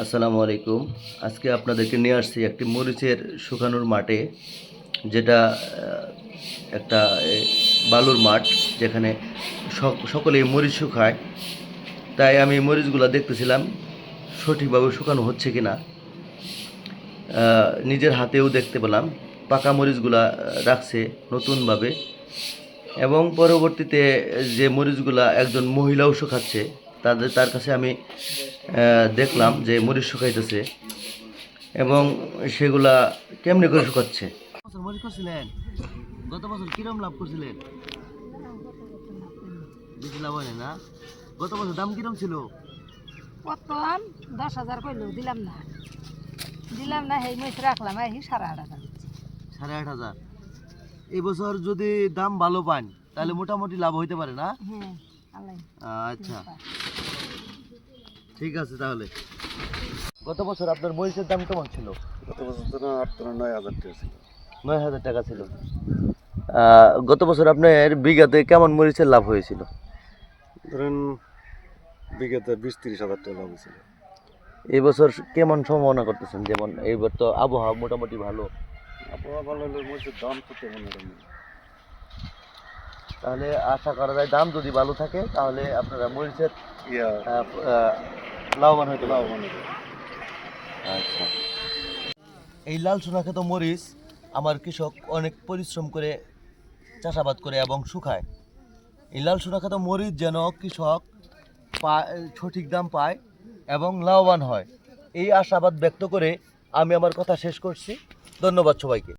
আসসালামু আলাইকুম। আজকে আপনাদেরকে নিয়ে আসছি একটি মরিচের শুকানোর মাঠে, যেটা একটা বালুর মাঠ, যেখানে সকলেই মরিচ শুকায়। তাই আমি মরিচগুলো দেখতেছিলাম সঠিকভাবে শুকানো হচ্ছে কিনা। নিজের হাতেও দেখতে পেলাম পাকা মরিচগুলা রাখছে নতুনভাবে, এবং পরবর্তীতে যে মরিচগুলা একজন মহিলাও শুকাচ্ছে, তার কাছে আমি দেখলাম যে মরিচ শুকাইতেছে, এবং সেগুলা কেমনি করে শুকাচ্ছে। মরিচ করছিলেন গত বছর, কিরম লাভ করছিলেন? বেশি লাভ হয় না। গত বছর দাম কিরম ছিল? প্রথম 10,000 কইলো দিলাম না সেই মরিচ রাখলাম এই 8,500 8,500। এই বছর যদি দাম ভালো পান তাহলে মোটামুটি লাভ হইতে পারে না? হ্যাঁ আল্লাহ। আচ্ছা, ঠিক আছে তাহলে। গত বছর আপনার মরিচের দাম কেমন ছিল? গত বছর তো 9,000 টাকা ছিল। 9,000 টাকা ছিল। গত বছর আপনার বিঘাতে কেমন মরিচের লাভ হয়েছিল? ধরেন বিঘাতে 20-30 হাজার টাকা লাভ হয়েছিল। এই বছর কেমন সম্ভাবনা করতেছেন? যেমন এইবার তো আবহাওয়া মোটামুটি ভালো, আবহাওয়া ভালো হলে মরিচের দাম তো তেমন এরকম না। তাহলে আশা করা যায় দাম যদি ভালো থাকে তাহলে আপনারা মরিচের ইয়া লাভবান হইতে লাভ পারবেন। অনেক। আচ্ছা, এই লাল সোনাক্ষেত মরিচ আমার কৃষক অনেক পরিশ্রম করে চাষাবাদ করে এবং শুকায়। এই লাল সোনাক্ষেত মরিচ যেন কৃষক সঠিক দাম পায় এবং লাভবান হয়, এই আশাবাদ ব্যক্ত করে আমি আমার কথা শেষ করছি। ধন্যবাদ সবাইকে।